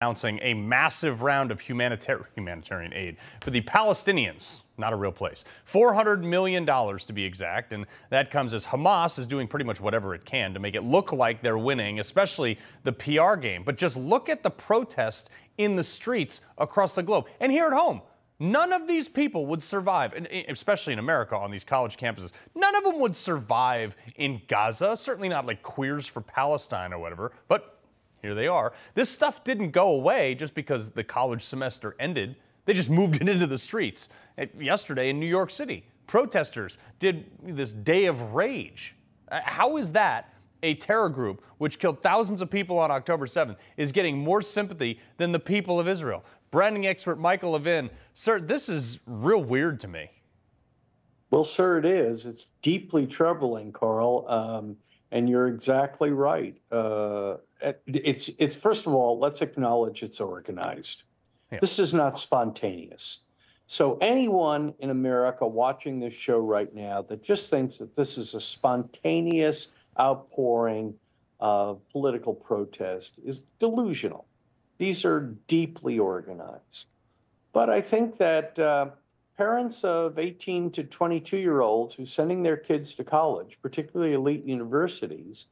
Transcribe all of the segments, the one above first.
announcing a massive round of humanitarian aid for the Palestinians. Not a real place. $400 million to be exact, and that comes as Hamas is doing pretty much whatever it can to make it look like they're winning, especially the PR game. But just look at the protests in the streets across the globe. And here at home, none of these people would survive, and especially in America on these college campuses. None of them would survive in Gaza, certainly not like Queers for Palestine or whatever, but here they are. This stuff didn't go away just because the college semester ended. They just moved it into the streets. Yesterday in New York City, protesters did this day of rage. How is that a terror group which killed thousands of people on October 7th is getting more sympathy than the people of Israel? Branding expert Michael Levine, sir, this is real weird to me. Well, sir, it is. It's deeply troubling, Carl, and you're exactly right. It's first of all, let's acknowledge it's organized. Yeah. This is not spontaneous. So anyone in America watching this show right now that just thinks that this is a spontaneous outpouring of political protest is delusional. These are deeply organized. But I think that parents of 18 to 22-year-olds who are sending their kids to college, particularly elite universities,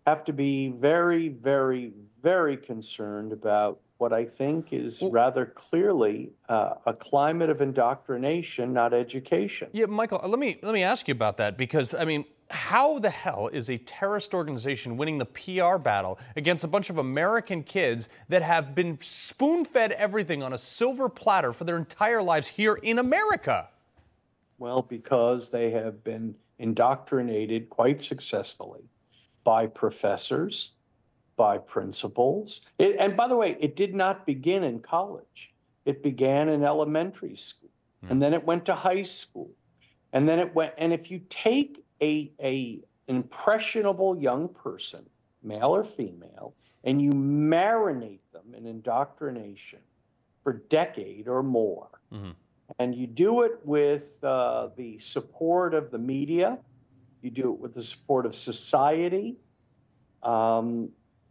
have to be very, very, very concerned about what I think is rather clearly a climate of indoctrination, not education. Yeah, Michael, let me ask you about that, because, I mean, how the hell is a terrorist organization winning the PR battle against a bunch of American kids that have been spoon-fed everything on a silver platter for their entire lives here in America? Well, because they have been indoctrinated quite successfully by professors, by principals. And by the way, it did not begin in college. It began in elementary school, and then it went to high school, and then it went. And if you take an impressionable young person, male or female, and you marinate them in indoctrination for a decade or more, and you do it with the support of the media, you do it with the support of society,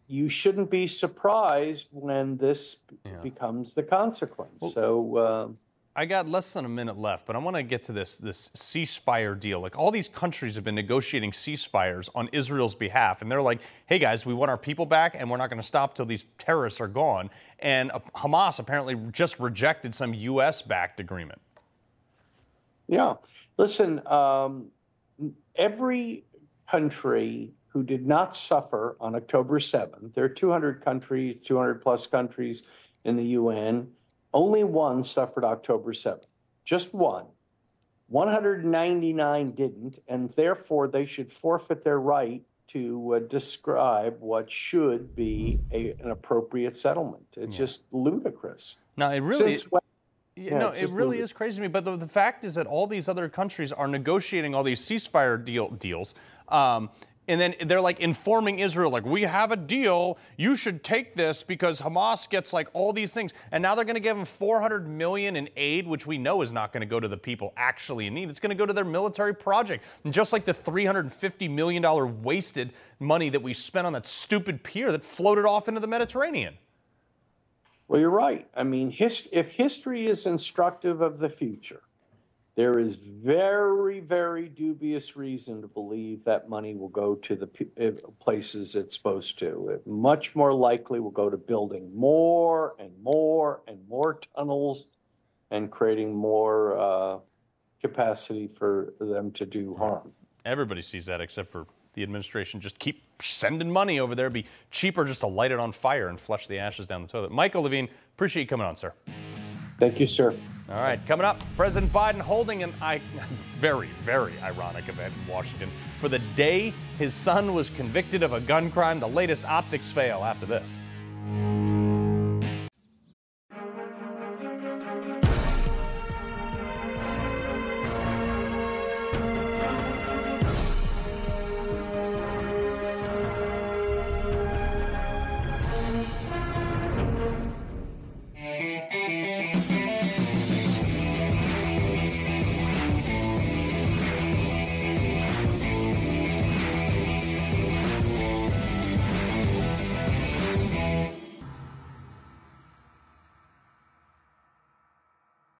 you shouldn't be surprised when this becomes the consequence. Well, so I got less than a minute left, but I want to get to this ceasefire deal. Like, all these countries have been negotiating ceasefires on Israel's behalf, and they're like, hey guys, we want our people back, and we're not going to stop till these terrorists are gone. And Hamas apparently just rejected some U.S.-backed agreement. Yeah. Listen, every country who did not suffer on October 7th, there are 200 countries, 200 plus countries in the UN, only one suffered October 7th, just one. 199 didn't, and therefore they should forfeit their right to describe what should be an appropriate settlement. It's just ludicrous. No, it really is. No, it really is crazy to me. But the fact is that all these other countries are negotiating all these ceasefire deals. And then they're like informing Israel, like, we have a deal, you should take this because Hamas gets like all these things. And now they're going to give them $400 million in aid, which we know is not going to go to the people actually in need. It's going to go to their military project. And just like the $350 million wasted money that we spent on that stupid pier that floated off into the Mediterranean. Well, you're right. I mean, if history is instructive of the future, there is very, very dubious reason to believe that money will go to the places it's supposed to. It much more likely will go to building more and more and more tunnels and creating more capacity for them to do harm. Everybody sees that except for the administration. Just keep sending money over there. It'd be cheaper just to light it on fire and flush the ashes down the toilet. Michael Levine, appreciate you coming on, sir. Thank you, sir. All right, coming up, President Biden holding an very, very ironic event in Washington for the day his son was convicted of a gun crime. The latest optics fail after this.